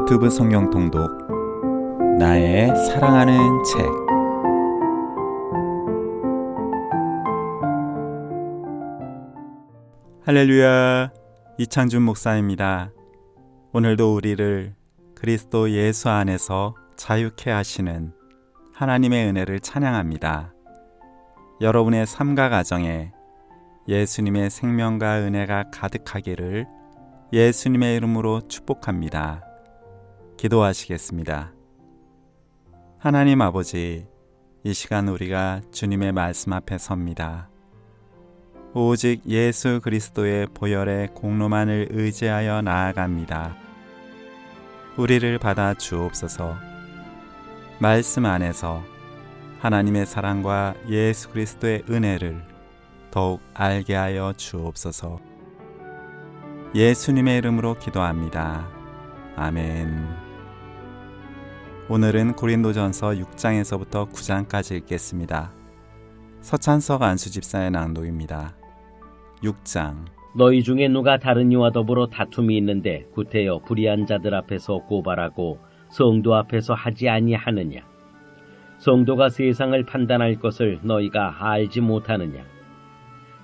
유튜브 성경 통독 나의 사랑하는 책. 할렐루야, 이창준 목사입니다. 오늘도 우리를 그리스도 예수 안에서 자유케 하시는 하나님의 은혜를 찬양합니다. 여러분의 삶과 가정에 예수님의 생명과 은혜가 가득하기를 예수님의 이름으로 축복합니다. 기도하시겠습니다. 하나님 아버지, 이 시간 우리가 주님의 말씀 앞에 섭니다. 오직 예수 그리스도의 보혈의 공로만을 의지하여 나아갑니다. 우리를 받아 주옵소서. 말씀 안에서 하나님의 사랑과 예수 그리스도의 은혜를 더욱 알게 하여 주옵소서. 예수님의 이름으로 기도합니다. 아멘. 오늘은 고린도전서 6장에서부터 9장까지 읽겠습니다. 서찬석 안수집사의 낭독입니다. 6장. 너희 중에 누가 다른 이와 더불어 다툼이 있는데 구태여 불의한 자들 앞에서 고발하고 성도 앞에서 하지 아니하느냐? 성도가 세상을 판단할 것을 너희가 알지 못하느냐?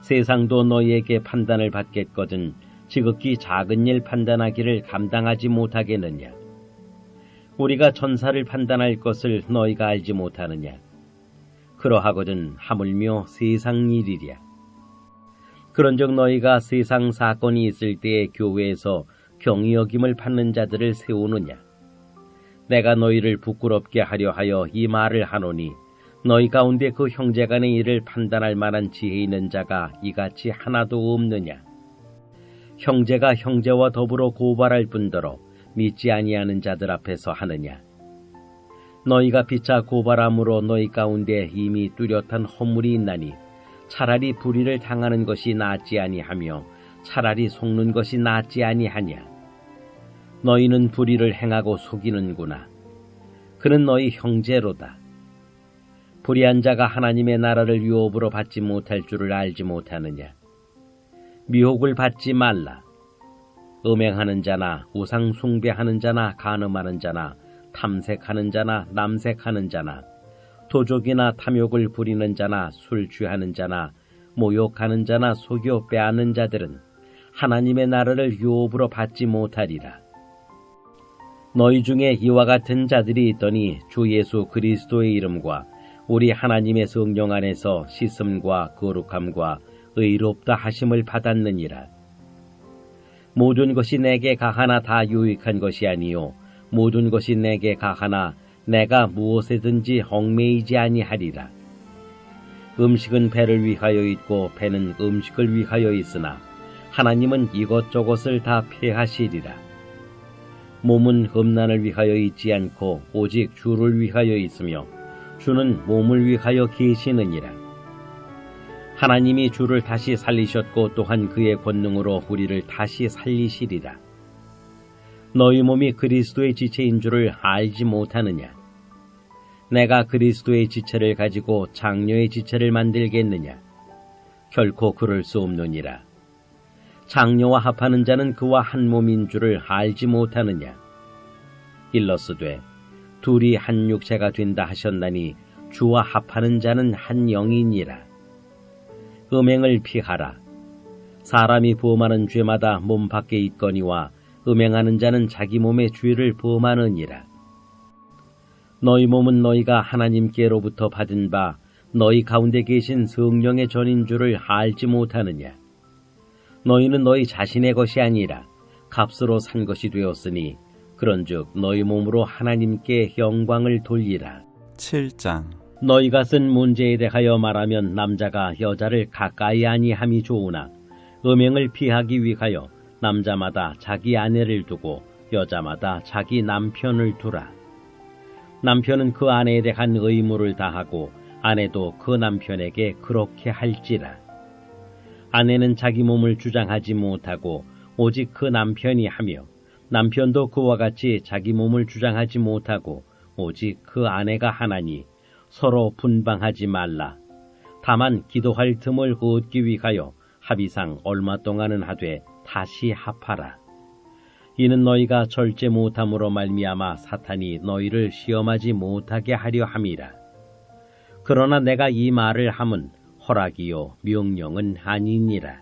세상도 너희에게 판단을 받겠거든 지극히 작은 일 판단하기를 감당하지 못하겠느냐? 우리가 천사를 판단할 것을 너희가 알지 못하느냐? 그러하거든 하물며 세상 일이랴. 그런즉 너희가 세상 사건이 있을 때에 교회에서 경히 여김을 받는 자들을 세우느냐? 내가 너희를 부끄럽게 하려 하여 이 말을 하노니 너희 가운데 그 형제간의 일을 판단할 만한 지혜 있는 자가 이같이 하나도 없느냐? 형제가 형제와 더불어 고발할 뿐더러 믿지 아니하는 자들 앞에서 하느냐? 너희가 피차 고발함으로 너희 가운데 이미 뚜렷한 허물이 있나니 차라리 불의를 당하는 것이 낫지 아니하며 차라리 속는 것이 낫지 아니하냐? 너희는 불의를 행하고 속이는구나. 그는 너희 형제로다. 불의한 자가 하나님의 나라를 유업으로 받지 못할 줄을 알지 못하느냐? 미혹을 받지 말라. 음행하는 자나 우상 숭배하는 자나 간음하는 자나 탐색하는 자나 남색하는 자나 도적이나 탐욕을 부리는 자나 술 취하는 자나 모욕하는 자나 속여 빼앗는 자들은 하나님의 나라를 유업으로 받지 못하리라. 너희 중에 이와 같은 자들이 있더니 주 예수 그리스도의 이름과 우리 하나님의 성령 안에서 씻음과 거룩함과 의롭다 하심을 받았느니라. 모든 것이 내게 가하나 다 유익한 것이 아니요 모든 것이 내게 가하나 내가 무엇에든지 얽매이지 아니하리라. 음식은 배를 위하여 있고 배는 음식을 위하여 있으나 하나님은 이것저것을 다 폐하시리라. 몸은 험난을 위하여 있지 않고 오직 주를 위하여 있으며 주는 몸을 위하여 계시느니라. 하나님이 주를 다시 살리셨고 또한 그의 권능으로 우리를 다시 살리시리라. 너희 몸이 그리스도의 지체인 줄을 알지 못하느냐? 내가 그리스도의 지체를 가지고 장녀의 지체를 만들겠느냐? 결코 그럴 수 없느니라. 장녀와 합하는 자는 그와 한 몸인 줄을 알지 못하느냐? 일러스되 둘이 한 육체가 된다 하셨나니 주와 합하는 자는 한 영이니라. 음행을 피하라. 사람이 범하는 죄마다 몸 밖에 있거니와 음행하는 자는 자기 몸의 죄를 범하느니라. 너희 몸은 너희가 하나님께로부터 받은 바 너희 가운데 계신 성령의 전인 줄을 알지 못하느냐? 너희는 너희 자신의 것이 아니라 값으로 산 것이 되었으니 그런즉 너희 몸으로 하나님께 영광을 돌리라. 7장. 너희가 쓴 문제에 대하여 말하면 남자가 여자를 가까이 아니함이 좋으나 음행을 피하기 위하여 남자마다 자기 아내를 두고 여자마다 자기 남편을 두라. 남편은 그 아내에 대한 의무를 다하고 아내도 그 남편에게 그렇게 할지라. 아내는 자기 몸을 주장하지 못하고 오직 그 남편이 하며 남편도 그와 같이 자기 몸을 주장하지 못하고 오직 그 아내가 하나니 서로 분방하지 말라. 다만 기도할 틈을 얻기 위하여 합의상 얼마 동안은 하되 다시 합하라. 이는 너희가 절제 못함으로 말미암아 사탄이 너희를 시험하지 못하게 하려 함이라. 그러나 내가 이 말을 함은 허락이요 명령은 아니니라.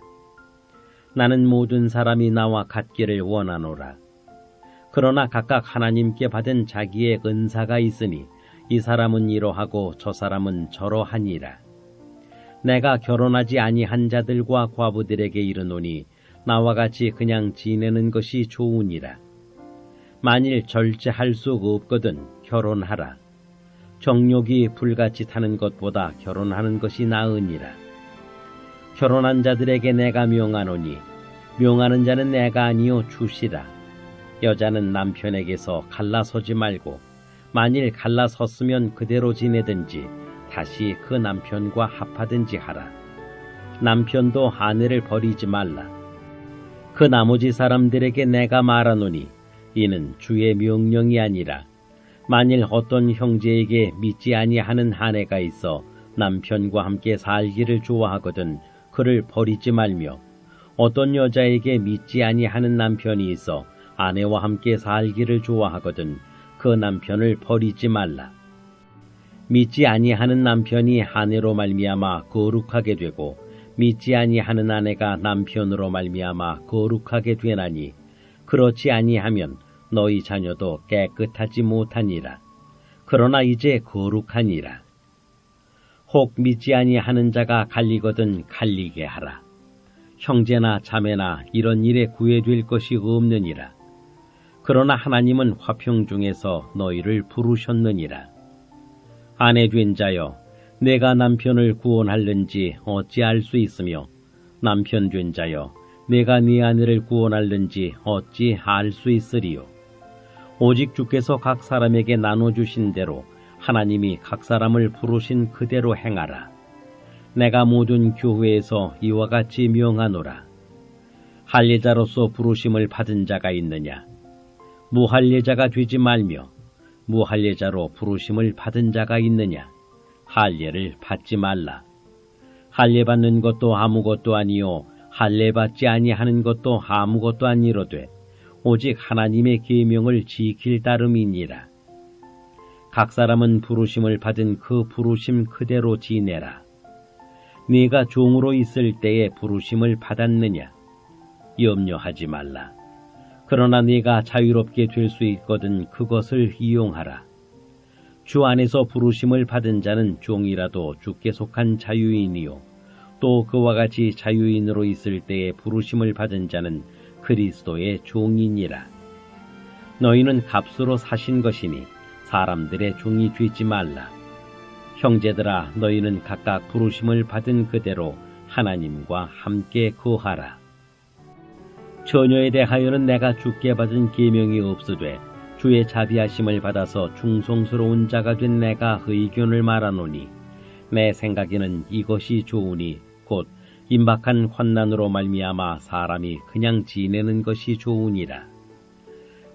나는 모든 사람이 나와 같기를 원하노라. 그러나 각각 하나님께 받은 자기의 은사가 있으니 이 사람은 이러하고 저 사람은 저러하니라. 내가 결혼하지 아니한 자들과 과부들에게 이르노니 나와 같이 그냥 지내는 것이 좋으니라. 만일 절제할 수 없거든 결혼하라. 정욕이 불같이 타는 것보다 결혼하는 것이 나으니라. 결혼한 자들에게 내가 명하노니 명하는 자는 내가 아니요 주시라. 여자는 남편에게서 갈라서지 말고 만일 갈라섰으면 그대로 지내든지 다시 그 남편과 합하든지 하라. 남편도 아내를 버리지 말라. 그 나머지 사람들에게 내가 말하노니 이는 주의 명령이 아니라 만일 어떤 형제에게 믿지 아니하는 아내가 있어 남편과 함께 살기를 좋아하거든 그를 버리지 말며 어떤 여자에게 믿지 아니하는 남편이 있어 아내와 함께 살기를 좋아하거든 그 남편을 버리지 말라. 믿지 아니하는 남편이 아내로 말미암아 거룩하게 되고 믿지 아니하는 아내가 남편으로 말미암아 거룩하게 되나니 그렇지 아니하면 너희 자녀도 깨끗하지 못하니라. 그러나 이제 거룩하니라. 혹 믿지 아니하는 자가 갈리거든 갈리게 하라. 형제나 자매나 이런 일에 구애될 것이 없느니라. 그러나 하나님은 화평 중에서 너희를 부르셨느니라. 아내 된 자여, 내가 남편을 구원할는지 어찌 알 수 있으며 남편 된 자여, 내가 네 아내를 구원할는지 어찌 알 수 있으리요. 오직 주께서 각 사람에게 나눠주신 대로 하나님이 각 사람을 부르신 그대로 행하라. 내가 모든 교회에서 이와 같이 명하노라. 할례자로서 부르심을 받은 자가 있느냐? 무할례자가 되지 말며 무할례자로 부르심을 받은 자가 있느냐? 할례를 받지 말라. 할례 받는 것도 아무것도 아니요 할례 받지 아니하는 것도 아무것도 아니로되 오직 하나님의 계명을 지킬 따름이니라. 각 사람은 부르심을 받은 그 부르심 그대로 지내라. 네가 종으로 있을 때에 부르심을 받았느냐? 염려하지 말라. 그러나 네가 자유롭게 될 수 있거든 그것을 이용하라. 주 안에서 부르심을 받은 자는 종이라도 주께 속한 자유인이요 또 그와 같이 자유인으로 있을 때에 부르심을 받은 자는 그리스도의 종이니라. 너희는 값으로 사신 것이니 사람들의 종이 되지 말라. 형제들아, 너희는 각각 부르심을 받은 그대로 하나님과 함께 거하라. 처녀에 대하여는 내가 주께 받은 계명이 없으되 주의 자비하심을 받아서 충성스러운 자가 된 내가 의견을 말하노니 내 생각에는 이것이 좋으니 곧 임박한 환난으로 말미암아 사람이 그냥 지내는 것이 좋으니라.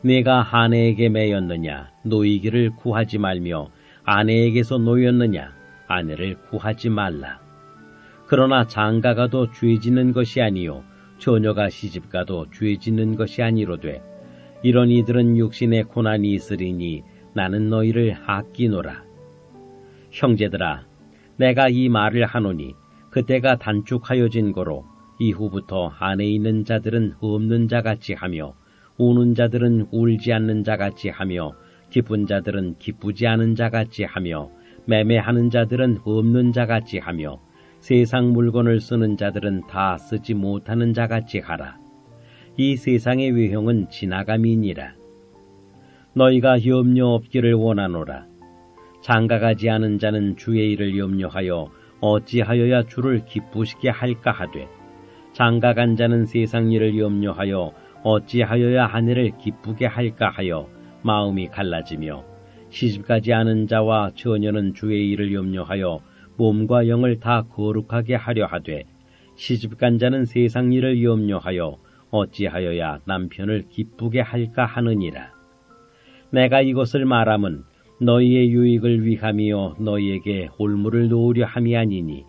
내가 아내에게 매였느냐? 노이기를 구하지 말며 아내에게서 노였느냐? 아내를 구하지 말라. 그러나 장가가도 죄짓는 것이 아니요 처녀가 시집가도 죄짓는 것이 아니로되 이런 이들은 육신의 고난이 있으리니 나는 너희를 아끼노라. 형제들아, 내가 이 말을 하노니 그때가 단축하여진 거로 이후부터 안에 있는 자들은 없는 자같이 하며 우는 자들은 울지 않는 자같이 하며 기쁜 자들은 기쁘지 않은 자같이 하며 매매하는 자들은 없는 자같이 하며 세상 물건을 쓰는 자들은 다 쓰지 못하는 자같이 하라. 이 세상의 외형은 지나감이니라. 너희가 염려 없기를 원하노라. 장가가지 않은 자는 주의 일을 염려하여 어찌하여야 주를 기쁘시게 할까 하되 장가간 자는 세상 일을 염려하여 어찌하여야 아내를 기쁘게 할까 하여 마음이 갈라지며 시집가지 않은 자와 처녀는 주의 일을 염려하여 몸과 영을 다 거룩하게 하려 하되 시집간 자는 세상 일을 염려하여 어찌하여야 남편을 기쁘게 할까 하느니라. 내가 이것을 말함은 너희의 유익을 위함이요 너희에게 올무를 놓으려 함이 아니니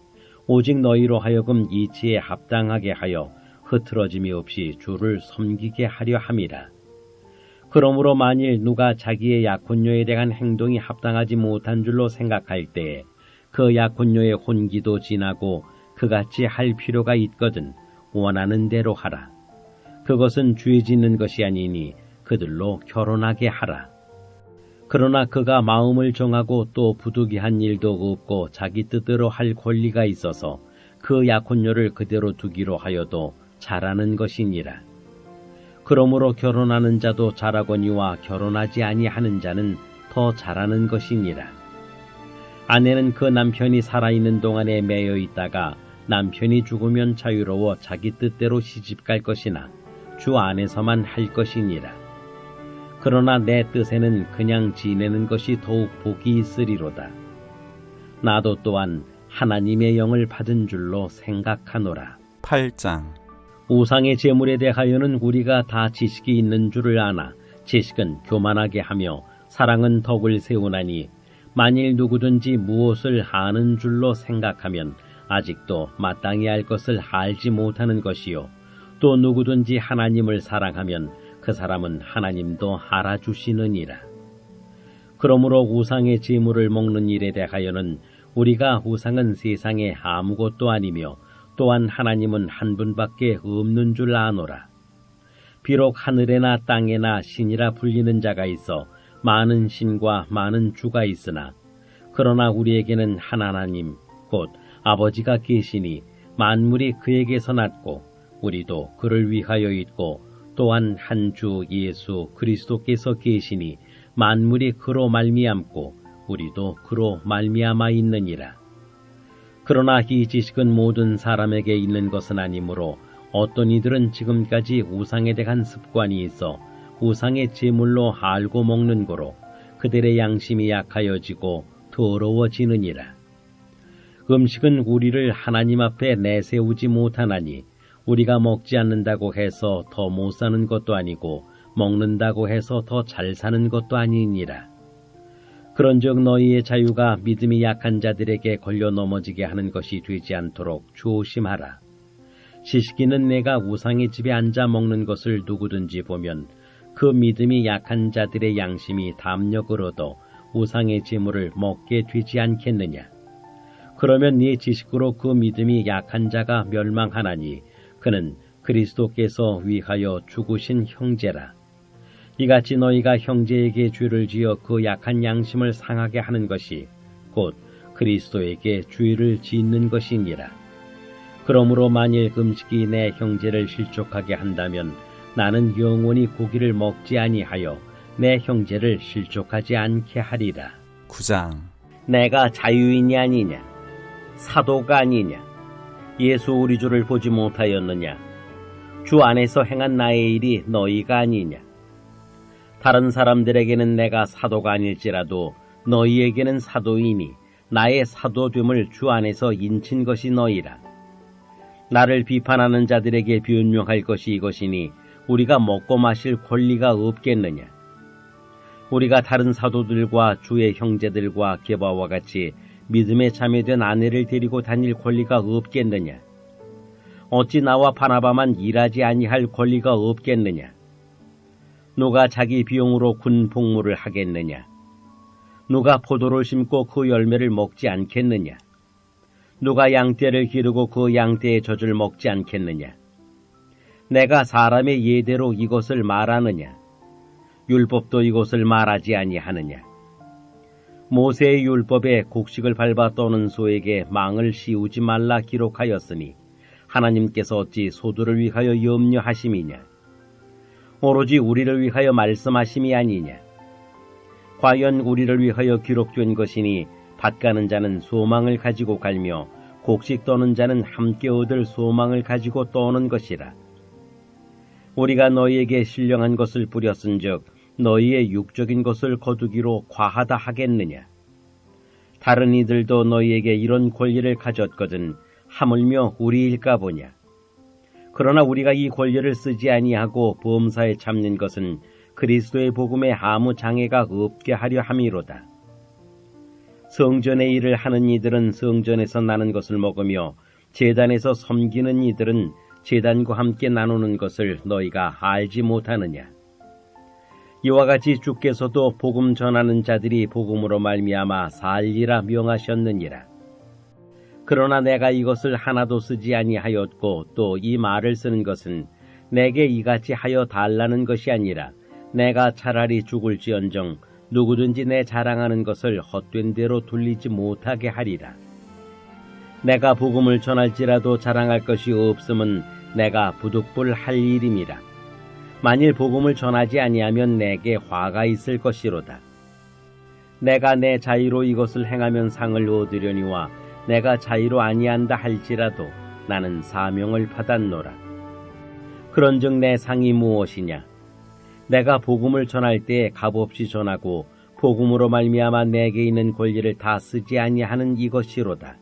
오직 너희로 하여금 이치에 합당하게 하여 흐트러짐이 없이 주를 섬기게 하려 함이라. 그러므로 만일 누가 자기의 약혼녀에 대한 행동이 합당하지 못한 줄로 생각할 때에 그 약혼녀의 혼기도 지나고 그같이 할 필요가 있거든 원하는 대로 하라. 그것은 죄 짓는 것이 아니니 그들로 결혼하게 하라. 그러나 그가 마음을 정하고 또 부득이한 일도 없고 자기 뜻대로 할 권리가 있어서 그 약혼녀를 그대로 두기로 하여도 잘하는 것이니라. 그러므로 결혼하는 자도 잘하거니와 결혼하지 아니하는 자는 더 잘하는 것이니라. 아내는 그 남편이 살아있는 동안에 매여 있다가 남편이 죽으면 자유로워 자기 뜻대로 시집갈 것이나 주 안에서만 할 것이니라. 그러나 내 뜻에는 그냥 지내는 것이 더욱 복이 있으리로다. 나도 또한 하나님의 영을 받은 줄로 생각하노라. 8장. 우상의 제물에 대하여는 우리가 다 지식이 있는 줄을 아나 지식은 교만하게 하며 사랑은 덕을 세우나니 만일 누구든지 무엇을 아는 줄로 생각하면 아직도 마땅히 할 것을 알지 못하는 것이요 또 누구든지 하나님을 사랑하면 그 사람은 하나님도 알아주시느니라. 그러므로 우상의 제물을 먹는 일에 대하여는 우리가 우상은 세상에 아무것도 아니며 또한 하나님은 한 분밖에 없는 줄 아노라. 비록 하늘에나 땅에나 신이라 불리는 자가 있어 많은 신과 많은 주가 있으나 그러나 우리에게는 한 하나님 곧 아버지가 계시니 만물이 그에게서 났고 우리도 그를 위하여 있고 또한 한 주 예수 그리스도께서 계시니 만물이 그로 말미암고 우리도 그로 말미암아 있느니라. 그러나 이 지식은 모든 사람에게 있는 것은 아니므로 어떤 이들은 지금까지 우상에 대한 습관이 있어 우상의 제물로 알고 먹는 거로 그들의 양심이 약하여지고 더러워지느니라. 음식은 우리를 하나님 앞에 내세우지 못하나니 우리가 먹지 않는다고 해서 더 못 사는 것도 아니고 먹는다고 해서 더 잘 사는 것도 아니니라. 그런즉 너희의 자유가 믿음이 약한 자들에게 걸려 넘어지게 하는 것이 되지 않도록 조심하라. 시시기는 내가 우상의 집에 앉아 먹는 것을 누구든지 보면 그 믿음이 약한 자들의 양심이 담력을 얻어 우상의 제물을 먹게 되지 않겠느냐. 그러면 네 지식으로 그 믿음이 약한 자가 멸망하나니 그는 그리스도께서 위하여 죽으신 형제라. 이같이 너희가 형제에게 죄를 지어 그 약한 양심을 상하게 하는 것이 곧 그리스도에게 죄를 짓는 것이니라. 그러므로 만일 음식이 내 형제를 실족하게 한다면 나는 영원히 고기를 먹지 아니하여 내 형제를 실족하지 않게 하리라. 9장. 내가 자유인이 아니냐? 사도가 아니냐? 예수 우리 주를 보지 못하였느냐? 주 안에서 행한 나의 일이 너희가 아니냐? 다른 사람들에게는 내가 사도가 아닐지라도 너희에게는 사도이니 나의 사도됨을 주 안에서 인친 것이 너희라. 나를 비판하는 자들에게 변명할 것이 이것이니 우리가 먹고 마실 권리가 없겠느냐? 우리가 다른 사도들과 주의 형제들과 게바와 같이 믿음에 참여된 아내를 데리고 다닐 권리가 없겠느냐? 어찌 나와 바나바만 일하지 아니할 권리가 없겠느냐? 누가 자기 비용으로 군 복무를 하겠느냐? 누가 포도를 심고 그 열매를 먹지 않겠느냐? 누가 양떼를 기르고 그 양떼의 젖을 먹지 않겠느냐? 내가 사람의 예대로 이것을 말하느냐? 율법도 이것을 말하지 아니하느냐? 모세의 율법에 곡식을 밟아 떠는 소에게 망을 씌우지 말라 기록하였으니 하나님께서 어찌 소들을 위하여 염려하심이냐? 오로지 우리를 위하여 말씀하심이 아니냐? 과연 우리를 위하여 기록된 것이니 밭 가는 자는 소망을 가지고 갈며 곡식 떠는 자는 함께 얻을 소망을 가지고 떠는 것이라. 우리가 너희에게 신령한 것을 뿌렸은즉 너희의 육적인 것을 거두기로 과하다 하겠느냐? 다른 이들도 너희에게 이런 권리를 가졌거든 하물며 우리일까 보냐? 그러나 우리가 이 권리를 쓰지 아니하고 범사에 참는 것은 그리스도의 복음에 아무 장애가 없게 하려 함이로다. 성전의 일을 하는 이들은 성전에서 나는 것을 먹으며 제단에서 섬기는 이들은 제단과 함께 나누는 것을 너희가 알지 못하느냐? 이와 같이 주께서도 복음 전하는 자들이 복음으로 말미암아 살리라 명하셨느니라. 그러나 내가 이것을 하나도 쓰지 아니하였고 또 이 말을 쓰는 것은 내게 이같이 하여 달라는 것이 아니라 내가 차라리 죽을지언정 누구든지 내 자랑하는 것을 헛된 대로 돌리지 못하게 하리라. 내가 복음을 전할지라도 자랑할 것이 없음은 내가 부득불할 일임이라. 만일 복음을 전하지 아니하면 내게 화가 있을 것이로다. 내가 내 자의로 이것을 행하면 상을 얻으려니와 내가 자의로 아니한다 할지라도 나는 사명을 받았노라. 그런즉 내 상이 무엇이냐? 내가 복음을 전할 때 값없이 전하고 복음으로 말미암아 내게 있는 권리를 다 쓰지 아니하는 이것이로다.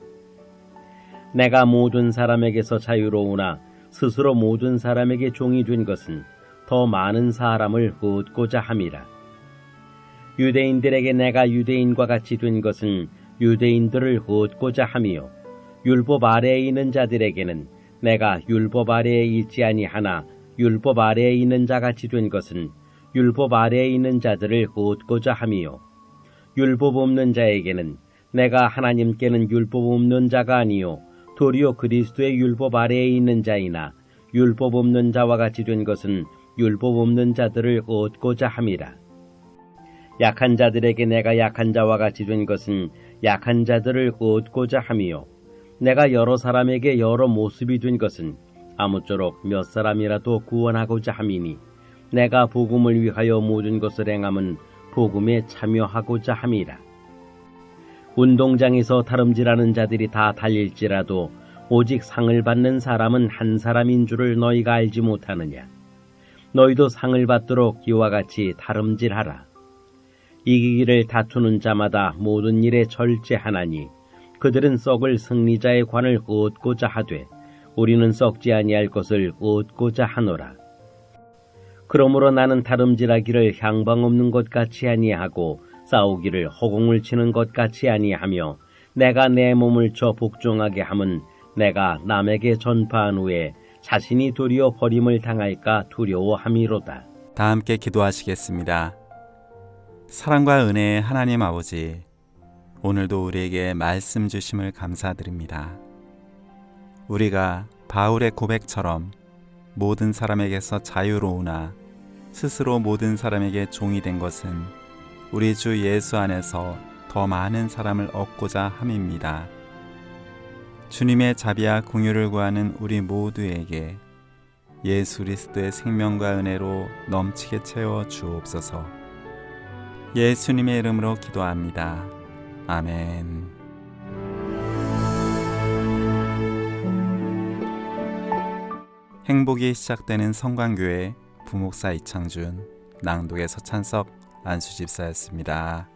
내가 모든 사람에게서 자유로우나 스스로 모든 사람에게 종이 된 것은 더 많은 사람을 얻고자 함이라. 유대인들에게 내가 유대인과 같이 된 것은 유대인들을 얻고자 함이요 율법 아래에 있는 자들에게는 내가 율법 아래에 있지 아니하나 율법 아래에 있는 자같이 된 것은 율법 아래에 있는 자들을 얻고자 함이요 율법 없는 자에게는 내가 하나님께는 율법 없는 자가 아니요 도리어 그리스도의 율법 아래에 있는 자이나 율법 없는 자와 같이 된 것은 율법 없는 자들을 얻고자 함이라. 약한 자들에게 내가 약한 자와 같이 된 것은 약한 자들을 얻고자 함이요 내가 여러 사람에게 여러 모습이 된 것은 아무쪼록 몇 사람이라도 구원하고자 함이니 내가 복음을 위하여 모든 것을 행함은 복음에 참여하고자 함이라. 운동장에서 다름질하는 자들이 다 달릴지라도 오직 상을 받는 사람은 한 사람인 줄을 너희가 알지 못하느냐. 너희도 상을 받도록 이와 같이 다름질하라. 이기기를 다투는 자마다 모든 일에 절제하나니 그들은 썩을 승리자의 관을 얻고자 하되 우리는 썩지 아니할 것을 얻고자 하노라. 그러므로 나는 다름질하기를 향방 없는 것 같이 아니하고 싸우기를 허공을 치는 것 같이 아니하며 내가 내 몸을 쳐 복종하게 함은 내가 남에게 전파한 후에 자신이 도리어 버림을 당할까 두려워함이로다. 다 함께 기도하시겠습니다. 사랑과 은혜의 하나님 아버지, 오늘도 우리에게 말씀 주심을 감사드립니다. 우리가 바울의 고백처럼 모든 사람에게서 자유로우나 스스로 모든 사람에게 종이 된 것은 우리 주 예수 안에서 더 많은 사람을 얻고자 함입니다. 주님의 자비와 긍휼을 구하는 우리 모두에게 예수 그리스도의 생명과 은혜로 넘치게 채워 주옵소서. 예수님의 이름으로 기도합니다. 아멘. 행복이 시작되는 성광교회 부목사 이창준, 낭독의 서찬석 안수집사였습니다.